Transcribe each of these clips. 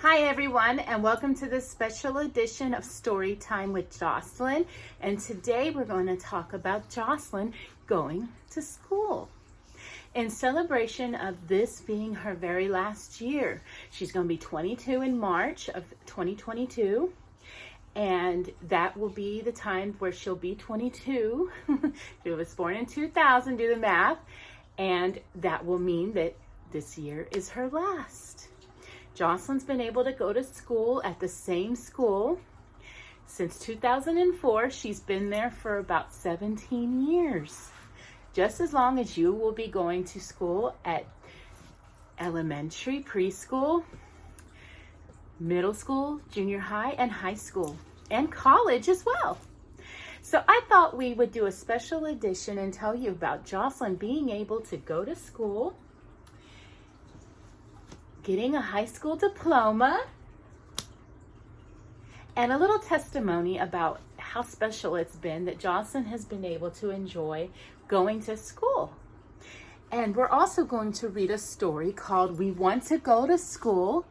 Hi everyone, and welcome to this special edition of Storytime with Jocelyn. And today we're going to talk about Jocelyn going to school. In celebration of this being her very last year. She's going to be 22 in March of 2022. And that will be the time where she'll be 22. She was born in 2000, do the math. And that will mean that this year is her last. Jocelyn's been able to go to school at the same school since 2004. She's been there for about 17 years. Just as long as you will be going to school at elementary, preschool, middle school, junior high, and high school, and college as well. So I thought we would do a special edition and tell you about Jocelyn being able to go to school, getting a high school diploma, and a little testimony about how special it's been that Jocelyn has been able to enjoy going to school. And we're also going to read a story called We Want to Go to School,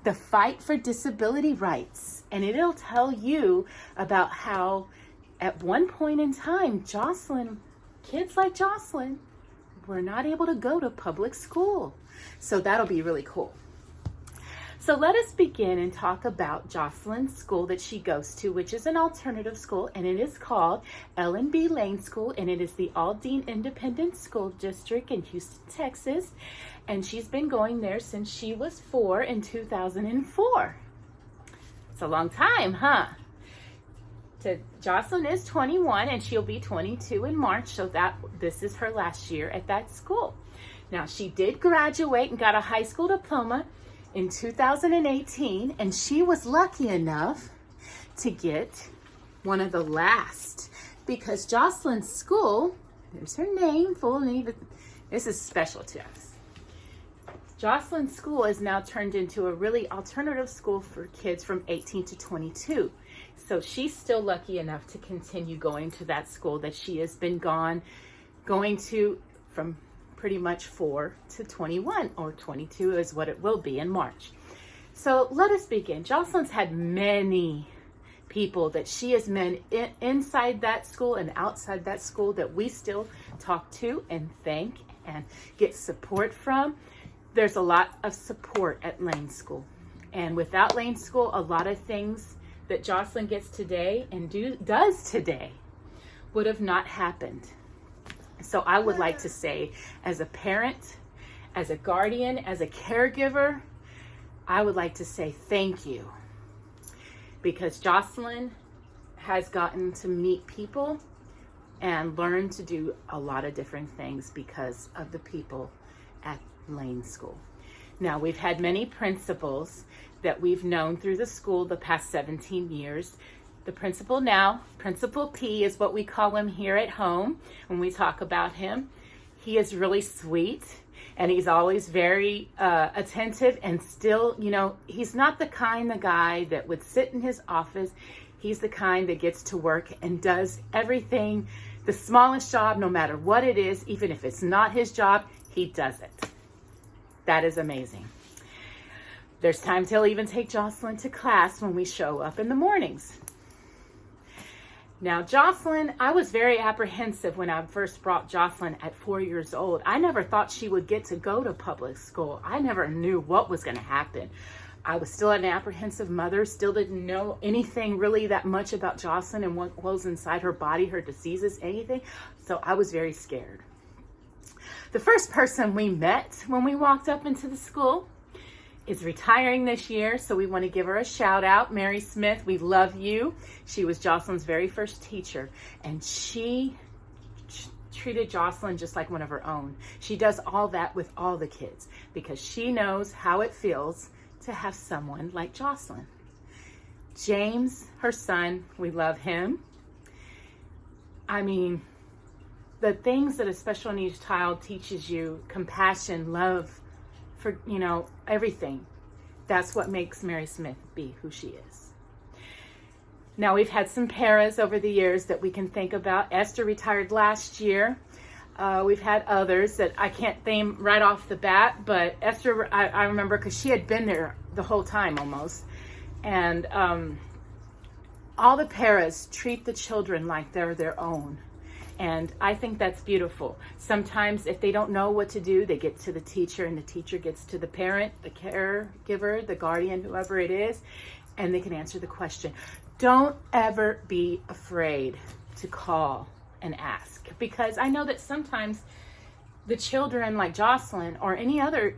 The Fight for Disability Rights. And it'll tell you about how at one point in time, kids like Jocelyn were not able to go to public school. So that'll be really cool. So let us begin and talk about Jocelyn's school that she goes to, which is an alternative school, and it is called Ellen B. Lane School, and it is the Aldine Independent School District in Houston, Texas. And she's been going there since she was 4 in 2004. It's a long time, huh? Jocelyn is 21 and she'll be 22 in March, so this is her last year at that school. Now, she did graduate and got a high school diploma in 2018, and she was lucky enough to get one of the last, because Jocelyn's school, there's her name, full name, this is special to us. Jocelyn's school is now turned into a really alternative school for kids from 18 to 22. So she's still lucky enough to continue going to that school that she has been going to from pretty much 4 to 21, or 22 is what it will be in March. So let us begin. Jocelyn's had many people that she has met inside that school and outside that school that we still talk to and thank and get support from. There's a lot of support at Lane School. And without Lane School, a lot of things that Jocelyn gets today and does today would have not happened. So I would like to say, as a parent, as a guardian, as a caregiver, I would like to say thank you. Because Jocelyn has gotten to meet people and learn to do a lot of different things because of the people at Lane School. Now, we've had many principals that we've known through the school the past 17 years. The principal now, Principal P is what we call him here at home when we talk about him. He is really sweet, and he's always very attentive, and still, he's not the guy that would sit in his office. He's the kind that gets to work and does everything, the smallest job, no matter what it is, even if it's not his job, he does it. That is amazing. There's times he'll even take Jocelyn to class when we show up in the mornings. Now, Jocelyn, I was very apprehensive when I first brought Jocelyn at 4 years old. I never thought she would get to go to public school. I never knew what was going to happen. I was still an apprehensive mother, still didn't know anything really that much about Jocelyn and what was inside her body, her diseases, anything. So I was very scared. The first person we met when we walked up into the school is retiring this year, so we want to give her a shout out. Mary Smith, we love you. She was Jocelyn's very first teacher, and she treated Jocelyn just like one of her own. She does all that with all the kids because she knows how it feels to have someone like Jocelyn. James, her son, we love him. I mean, the things that a special needs child teaches you, compassion, love, for everything, that's what makes Mary Smith be who she is. Now, we've had some paras over the years that we can think about. Esther retired last year. We've had others that I can't name right off the bat, but Esther, I remember because she had been there the whole time almost. And all the paras treat the children like they're their own. And I think that's beautiful. Sometimes if they don't know what to do, they get to the teacher, and the teacher gets to the parent, the caregiver, the guardian, whoever it is, and they can answer the question. Don't ever be afraid to call and ask, because I know that sometimes the children like Jocelyn or any other,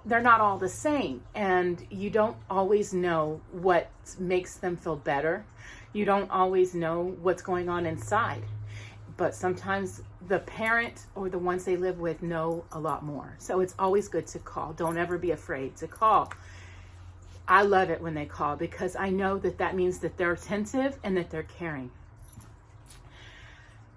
they're not all the same, and you don't always know what makes them feel better. You don't always know what's going on inside. But sometimes the parent or the ones they live with know a lot more. So it's always good to call. Don't ever be afraid to call. I love it when they call, because I know that means that they're attentive and that they're caring.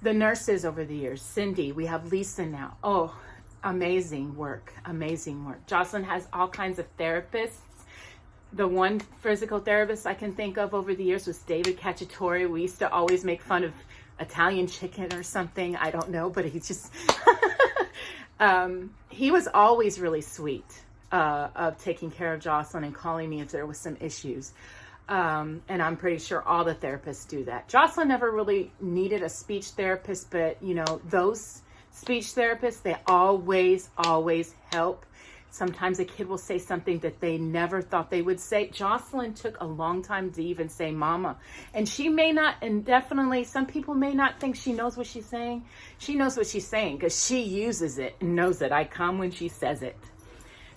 The nurses over the years, Cindy, we have Lisa now. Oh, amazing work, amazing work. Jocelyn has all kinds of therapists. The one physical therapist I can think of over the years was David Cacciatore. We used to always make fun of Italian chicken or something. I don't know, but he just, he was always really sweet of taking care of Jocelyn and calling me if there was some issues. And I'm pretty sure all the therapists do that. Jocelyn never really needed a speech therapist, but those speech therapists, they always help. Sometimes a kid will say something that they never thought they would say. Jocelyn took a long time to even say mama. And she may not, and definitely some people may not think she knows what she's saying. She knows what she's saying because she uses it and knows that I come when she says it.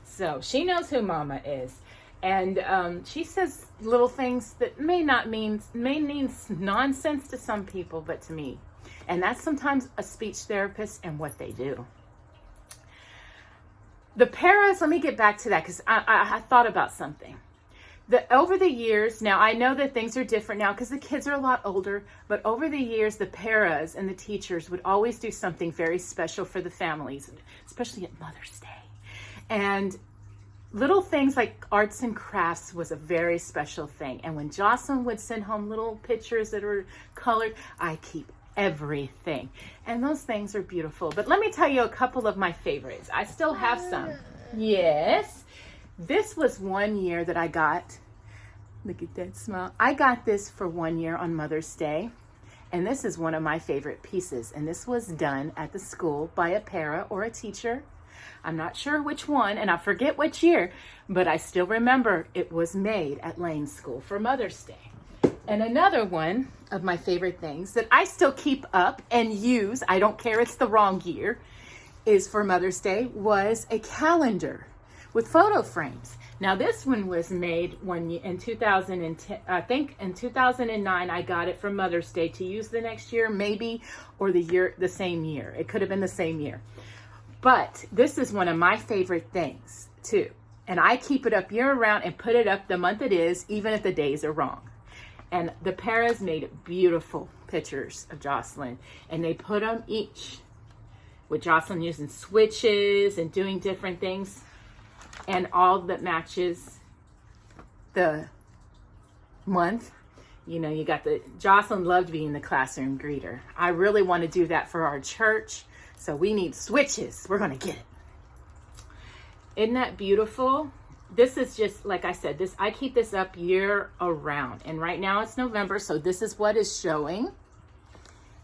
So she knows who mama is. And she says little things that may mean nonsense to some people, but to me. And that's sometimes a speech therapist and what they do. The paras, let me get back to that, because I thought about something. Over the years, now I know that things are different now because the kids are a lot older, but over the years, the paras and the teachers would always do something very special for the families, especially at Mother's Day. And little things like arts and crafts was a very special thing. And when Jocelyn would send home little pictures that were colored, I keep everything. And those things are beautiful. But let me tell you a couple of my favorites. I still have some. Yes. This was 1 year that I got. Look at that smile. I got this for 1 year on Mother's Day. And this is one of my favorite pieces. And this was done at the school by a para or a teacher. I'm not sure which one, and I forget which year, but I still remember it was made at Lane School for Mother's Day. And another one of my favorite things that I still keep up and use, I don't care it's the wrong year, is for Mother's Day, was a calendar with photo frames. Now this one was made in 2010, I think in 2009 I got it for Mother's Day to use the next year, maybe, or the same year. It could have been the same year. But this is one of my favorite things too. And I keep it up year round and put it up the month it is, even if the days are wrong. And the paras made beautiful pictures of Jocelyn, and they put them each with Jocelyn using switches and doing different things, and all that matches the month. You got Jocelyn loved being the classroom greeter. I really want to do that for our church, so we need switches. We're going to get it. Isn't that beautiful? This is just, like I said, I keep this up year around. And right now it's November, so this is what is showing.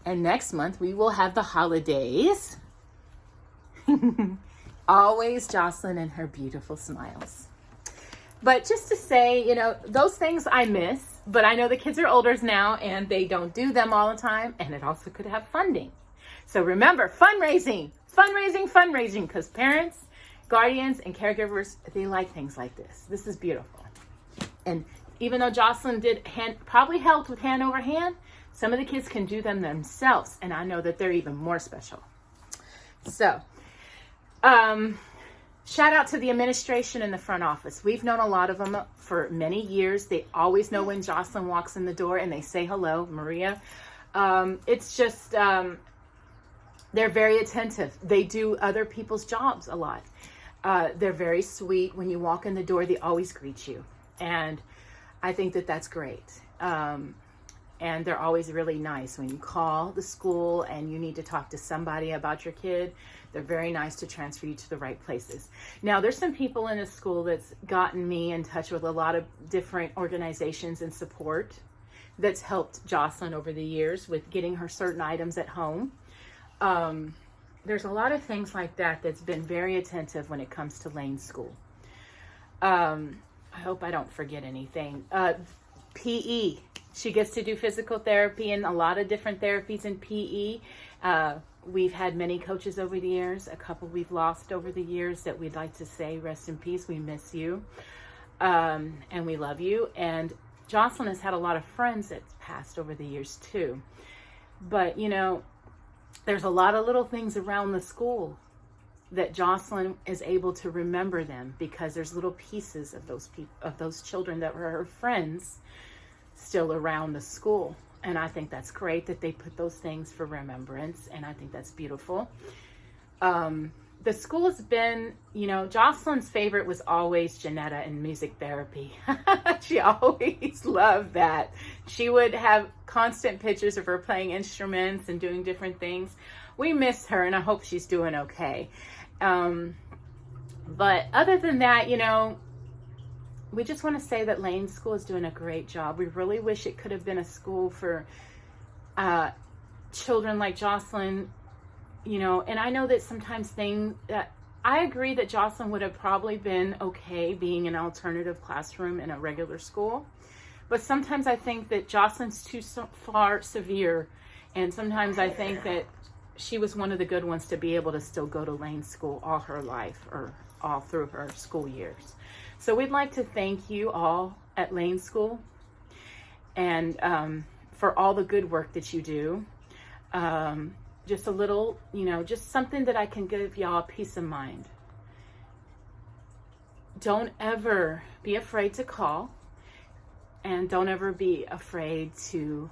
And next month we will have the holidays. Always Jocelyn and her beautiful smiles. But just to say, those things I miss, but I know the kids are older now and they don't do them all the time. And it also could have funding. So remember, fundraising, because parents, guardians, and caregivers, they like things like this. This is beautiful. And even though Jocelyn probably helped with hand over hand, some of the kids can do them themselves. And I know that they're even more special. So, shout out to the administration in the front office. We've known a lot of them for many years. They always know when Jocelyn walks in the door and they say hello, Maria. It's just, they're very attentive. They do other people's jobs a lot. They're very sweet. When you walk in the door, they always greet you. And I think that that's great. and they're always really nice. When you call the school and you need to talk to somebody about your kid, they're very nice to transfer you to the right places. Now, there's some people in the school that's gotten me in touch with a lot of different organizations and support that's helped Jocelyn over the years with getting her certain items at home. There's a lot of things like that that's been very attentive when it comes to Lane School. I hope I don't forget anything. PE. She gets to do physical therapy and a lot of different therapies in PE. We've had many coaches over the years, a couple we've lost over the years that we'd like to say, rest in peace, we miss you, and we love you. And Jocelyn has had a lot of friends that's passed over the years too. But, you know, there's a lot of little things around the school that Jocelyn is able to remember them because there's little pieces of those children that were her friends still around the school. And I think that's great that they put those things for remembrance, and I think that's beautiful. The school has been, you know, Jocelyn's favorite was always Janetta and music therapy. She always loved that. She would have constant pictures of her playing instruments and doing different things. We miss her, and I hope she's doing okay. But other than that, you know, we just want to say that Lane School is doing a great job. We really wish it could have been a school for children like Jocelyn, you know, and I know that sometimes I agree that Jocelyn would have probably been okay being an alternative classroom in a regular school. But sometimes I think that Jocelyn's too far severe. And sometimes I think that she was one of the good ones to be able to still go to Lane School all her life or all through her school years. So we'd like to thank you all at Lane School and for all the good work that you do. Just a little, you know, just something that I can give y'all peace of mind. Don't ever be afraid to call, and don't ever be afraid to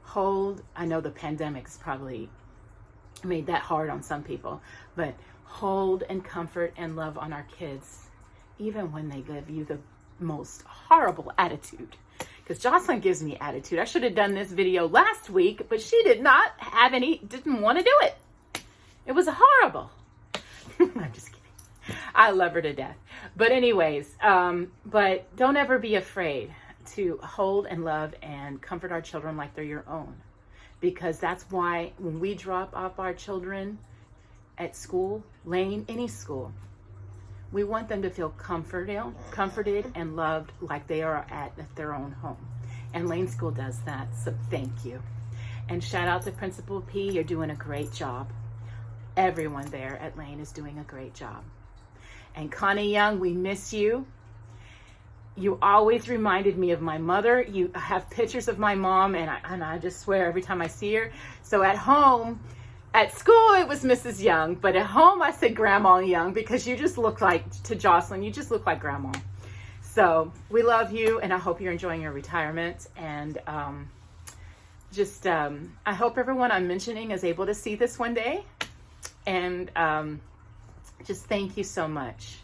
hold. I know the pandemic's probably made that hard on some people, but hold and comfort and love on our kids, even when they give you the most horrible attitude. Because Jocelyn gives me attitude. I should have done this video last week, but she didn't want to do it. It was horrible. I'm just kidding. I love her to death. But anyways, but don't ever be afraid to hold and love and comfort our children like they're your own. Because that's why when we drop off our children at school, Lane, any school, we want them to feel comforted and loved like they are at their own home. And Lane School does that, so thank you. And shout out to Principal P, you're doing a great job. Everyone there at Lane is doing a great job. And Connie Young, we miss you. You always reminded me of my mother. You have pictures of my mom, and I just swear every time I see her. So at home, at school, it was Mrs. Young, but at home, I said Grandma Young because you just look like, to Jocelyn, you just look like Grandma. So we love you, and I hope you're enjoying your retirement. And I hope everyone I'm mentioning is able to see this one day. And just thank you so much.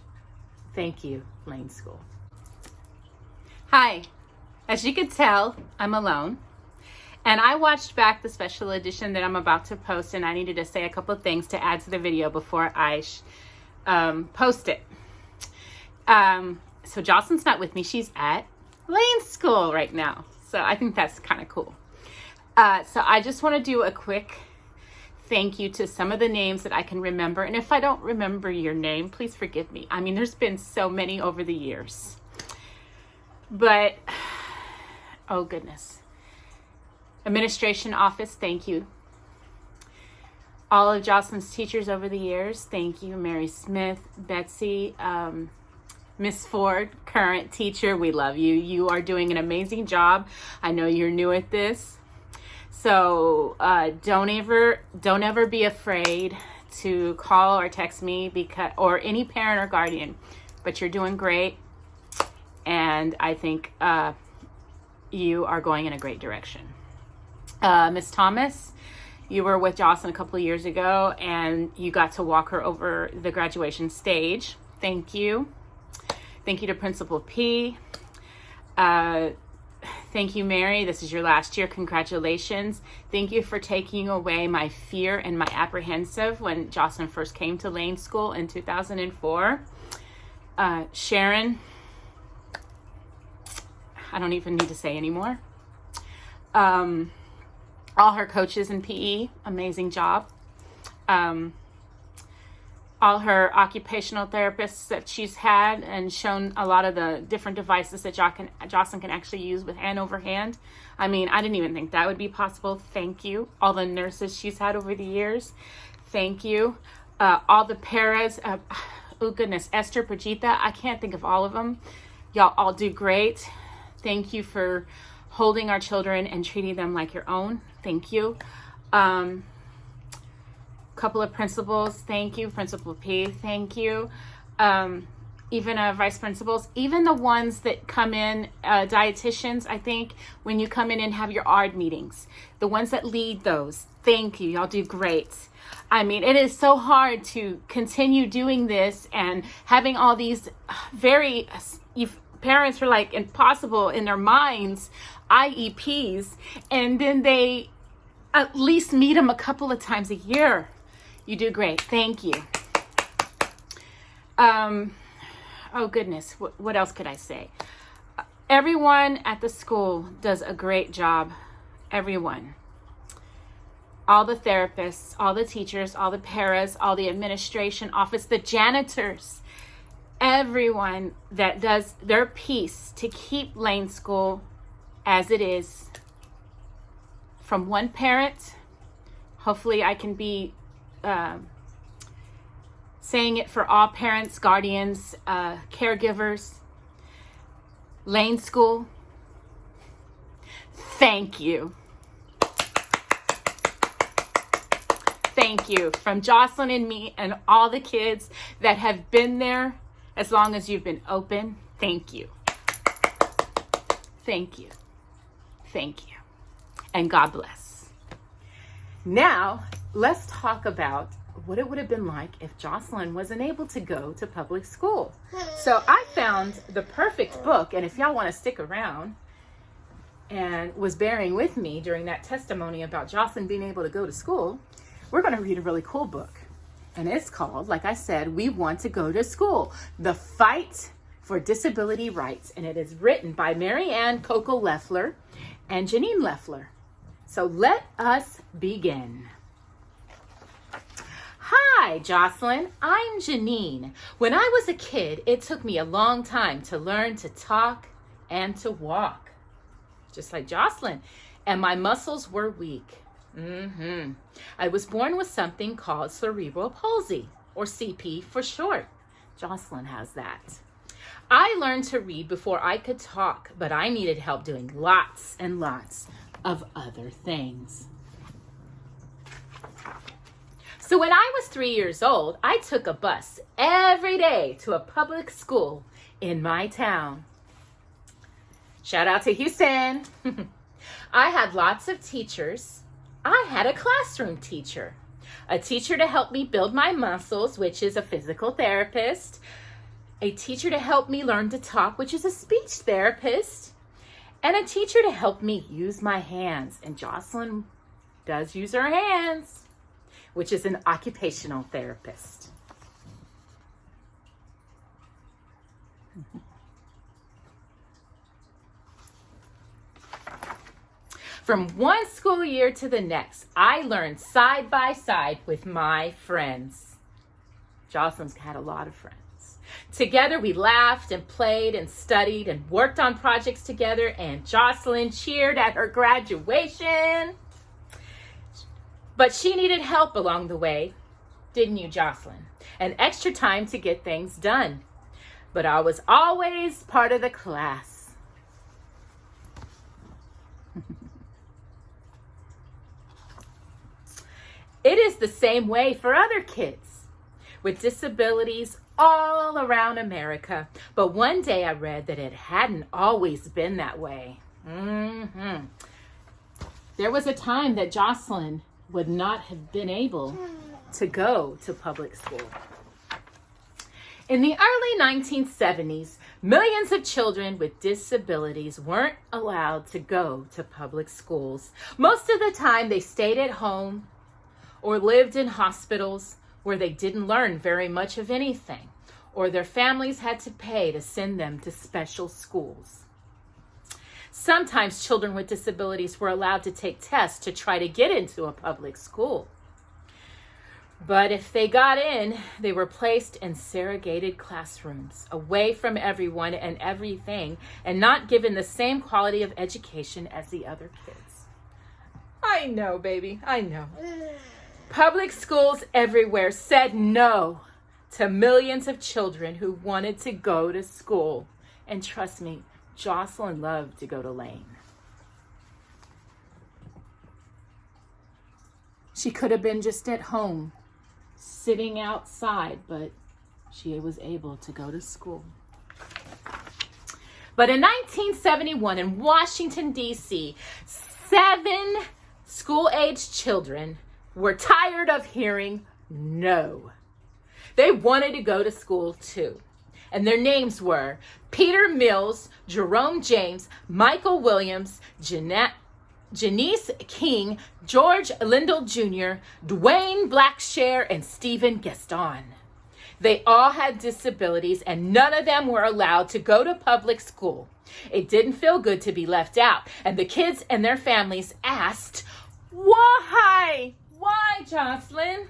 Thank you, Lane School. Hi. As you could tell, I'm alone. And I watched back the special edition that I'm about to post, and I needed to say a couple of things to add to the video before I post it. So Jocelyn's not with me. She's at Lane School right now. So I think that's kind of cool. So I just want to do a quick thank you to some of the names that I can remember. And if I don't remember your name, please forgive me. I mean, there's been so many over the years. But, oh goodness. Administration office, thank you. All of Jocelyn's teachers over the years, thank you. Mary Smith, Betsy, Miss Ford, current teacher, we love you. You are doing an amazing job. I know you're new at this. So don't ever be afraid to call or text me or any parent or guardian, but you're doing great. And I think you are going in a great direction. Miss Thomas, you were with Jocelyn a couple of years ago, and you got to walk her over the graduation stage. Thank you. Thank you to Principal P. thank you, Mary. This is your last year. Congratulations. Thank you for taking away my fear and my apprehensive when Jocelyn first came to Lane School in 2004. Sharon, I don't even need to say anymore. All her coaches in PE, amazing job. All her occupational therapists that she's had and shown a lot of the different devices that Jocelyn can actually use with hand over hand. I mean, I didn't even think that would be possible. Thank you. All the nurses she's had over the years. Thank you. All the paras. Oh goodness, Esther, Brigitta. I can't think of all of them. Y'all all do great. Thank you for holding our children and treating them like your own. Thank you. Couple of principals, thank you. Principal P, thank you. Even vice principals, even the ones that come in, dietitians, I think, when you come in and have your ARD meetings, the ones that lead those, thank you. Y'all do great. I mean, it is so hard to continue doing this and having all these parents are like impossible in their minds, IEPs, and then they at least meet them a couple of times a year. You do great. Thank you. Oh goodness. What else could I say? Everyone at the school does a great job. Everyone. All the therapists, all the teachers, all the paras, all the administration office, the janitors, everyone that does their piece to keep Lane School as it is. From one parent, hopefully I can be saying it for all parents, guardians, caregivers. Lane School, thank you. Thank you from Jocelyn and me and all the kids that have been there as long as you've been open. Thank you. Thank you. Thank you. And God bless. Now, let's talk about what it would have been like if Jocelyn wasn't able to go to public school. So I found the perfect book, and if y'all want to stick around and was bearing with me during that testimony about Jocelyn being able to go to school, we're going to read a really cool book. And it's called, like I said, We Want to Go to School, The Fight for Disability Rights. And it is written by Mary Ann Coco Leffler and Janine Leffler. So let us begin. Hi, Jocelyn. I'm Janine. When I was a kid, it took me a long time to learn to talk and to walk, just like Jocelyn, and my muscles were weak. I was born with something called cerebral palsy, or CP for short. Jocelyn has that. I learned to read before I could talk, but I needed help doing lots and lots of other things. So when I was 3 years old, I took a bus every day to a public school in my town. Shout out to Houston. I had lots of teachers. I had a classroom teacher, a teacher to help me build my muscles, which is a physical therapist, a teacher to help me learn to talk, which is a speech therapist, and a teacher to help me use my hands. And Jocelyn does use her hands, which is an occupational therapist. From one school year to the next, I learned side by side with my friends. Jocelyn's had a lot of friends. Together we laughed and played and studied and worked on projects together, and Jocelyn cheered at her graduation. But she needed help along the way, didn't you, Jocelyn? And extra time to get things done. But I was always part of the class. It is the same way for other kids with disabilities all around America. But one day I read that it hadn't always been that way. There was a time that Jocelyn would not have been able to go to public school. In the early 1970s, Millions of children with disabilities weren't allowed to go to public schools. Most of the time, they stayed at home or lived in hospitals where they didn't learn very much of anything, or their families had to pay to send them to special schools. Sometimes children with disabilities were allowed to take tests to try to get into a public school. But if they got in, they were placed in segregated classrooms, away from everyone and everything, and not given the same quality of education as the other kids. I know, baby, I know. Public schools everywhere said no to millions of children who wanted to go to school. And trust me, Jocelyn loved to go to Lane. She could have been just at home, sitting outside, but she was able to go to school. But in 1971 in Washington, D.C., 7 school-aged children were tired of hearing no. They wanted to go to school too. And their names were Peter Mills, Jerome James, Michael Williams, Janice King, George Lindell Jr., Dwayne Blackshare, and Stephen Gaston. They all had disabilities and none of them were allowed to go to public school. It didn't feel good to be left out, and the kids and their families asked, why? Why, Jocelyn?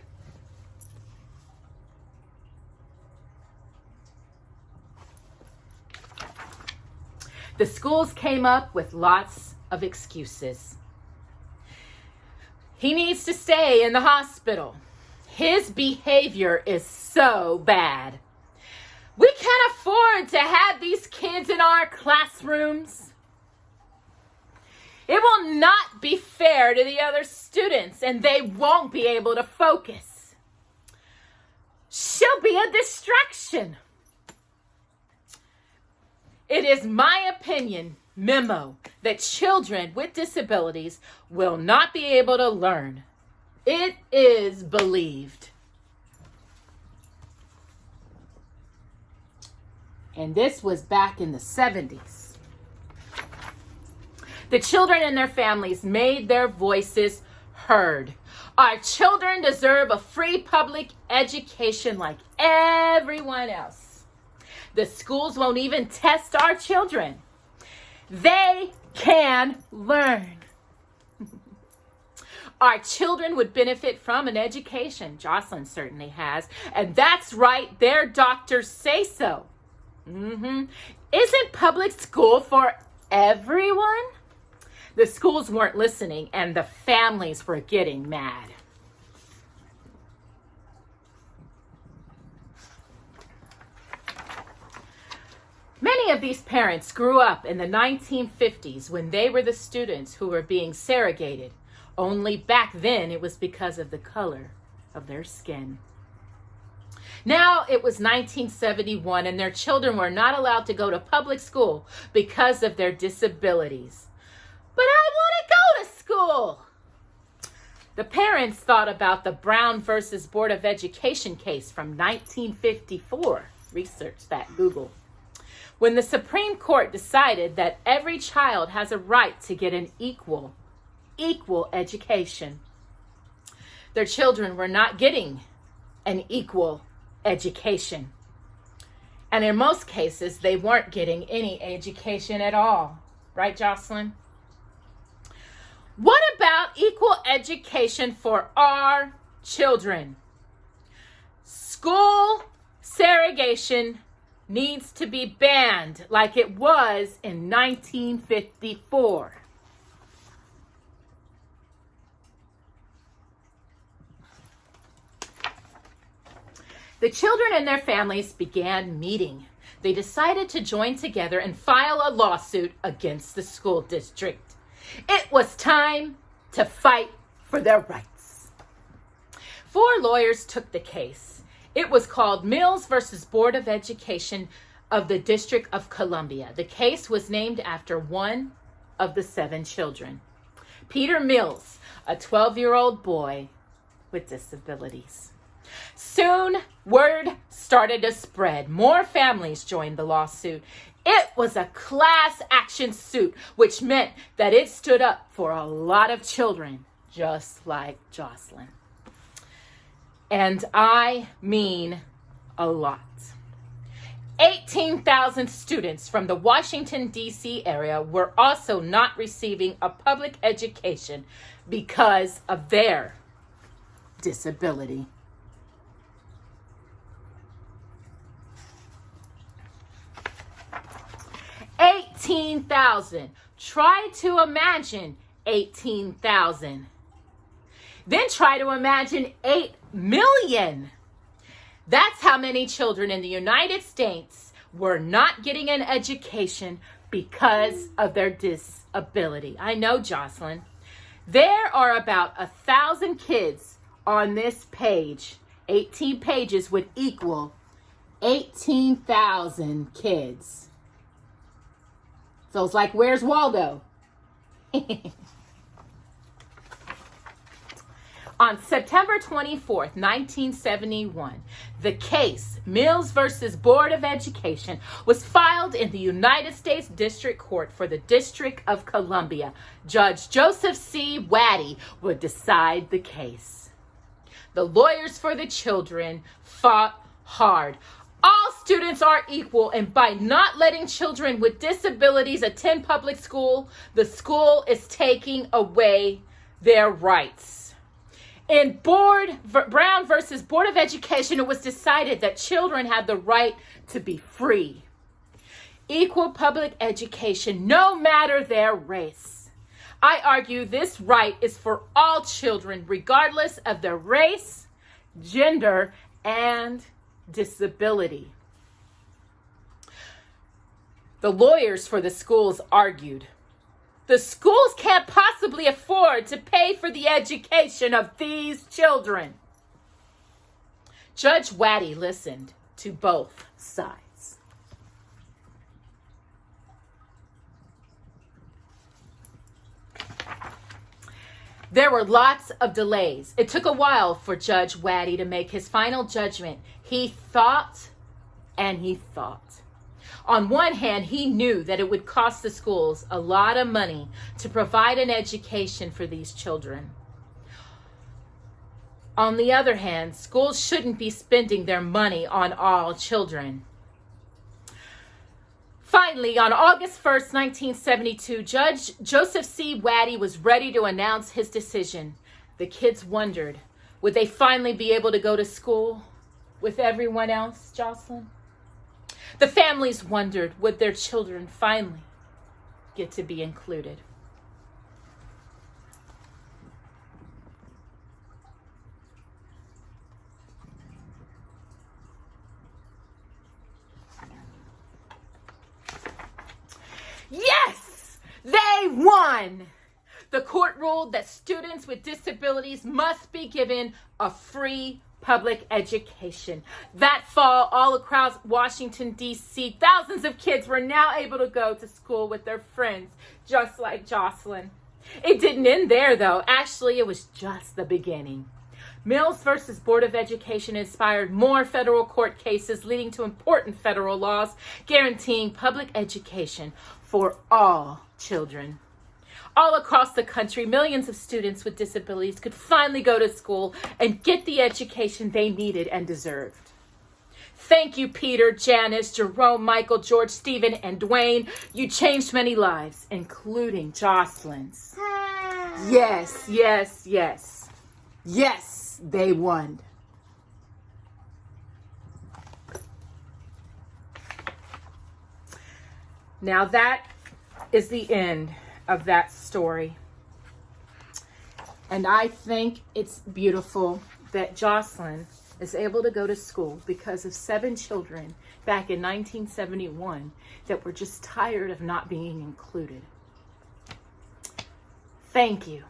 The schools came up with lots of excuses. He needs to stay in the hospital. His behavior is so bad. We can't afford to have these kids in our classrooms. It will not be fair to the other students, and they won't be able to focus. She'll be a distraction. It is my opinion, memo, that children with disabilities will not be able to learn. It is believed. And this was back in the 70s. The children and their families made their voices heard. Our children deserve a free public education like everyone else. The schools won't even test our children. They can learn. Our children would benefit from an education. Jocelyn certainly has. And that's right, their doctors say so. Isn't public school for everyone? The schools weren't listening and the families were getting mad. Many of these parents grew up in the 1950s when they were the students who were being segregated. Only back then it was because of the color of their skin. Now it was 1971 and their children were not allowed to go to public school because of their disabilities. But I want to go to school. The parents thought about the Brown versus Board of Education case from 1954. Research that, Google. When the Supreme Court decided that every child has a right to get an equal education. Their children were not getting an equal education. And in most cases, they weren't getting any education at all. Right, Jocelyn? What about equal education for our children? School segregation needs to be banned like it was in 1954. The children and their families began meeting. They decided to join together and file a lawsuit against the school district. It was time to fight for their rights. 4 lawyers took the case. It was called Mills versus Board of Education of the District of Columbia. The case was named after one of the 7 children. Peter Mills, a 12-year-old boy with disabilities. Soon, word started to spread. More families joined the lawsuit. It was a class action suit, which meant that it stood up for a lot of children, just like Jocelyn. And I mean a lot. 18,000 students from the Washington, D.C. area were also not receiving a public education because of their disability. $18,000. Try to imagine 18,000. Then try to imagine 8 million. That's how many children in the United States were not getting an education because of their disability. I know, Jocelyn. There are about 1,000 kids on this page. 18 pages would equal 18,000 kids. So it's like, where's Waldo? On September 24th, 1971, the case, Mills versus Board of Education, was filed in the United States District Court for the District of Columbia. Judge Joseph C. Waddy would decide the case. The lawyers for the children fought hard. All students are equal, and by not letting children with disabilities attend public school, the school is taking away their rights. In Brown versus Board of Education, it was decided that children have the right to be free. Equal public education, no matter their race. I argue this right is for all children, regardless of their race, gender, and disability. The lawyers for the schools argued, the schools can't possibly afford to pay for the education of these children. Judge Waddy listened to both sides. There were lots of delays. It took a while for Judge Waddy to make his final judgment. He thought and he thought. On one hand, he knew that it would cost the schools a lot of money to provide an education for these children. On the other hand, schools shouldn't be spending their money on all children. Finally, on August 1st, 1972, Judge Joseph C. Waddy was ready to announce his decision. The kids wondered, would they finally be able to go to school with everyone else, Jocelyn? The families wondered, would their children finally get to be included? Yes, they won! The court ruled that students with disabilities must be given a free public education. That fall, all across Washington, D.C., thousands of kids were now able to go to school with their friends, just like Jocelyn. It didn't end there, though. Actually, it was just the beginning. Mills versus Board of Education inspired more federal court cases, leading to important federal laws guaranteeing public education for all children. All across the country, millions of students with disabilities could finally go to school and get the education they needed and deserved. Thank you, Peter, Janice, Jerome, Michael, George, Stephen, and Dwayne. You changed many lives, including Jocelyn's. Yes, yes, yes. Yes, they won. Now that is the end of that story. And I think it's beautiful that Jocelyn is able to go to school because of 7 children back in 1971 that were just tired of not being included. Thank you.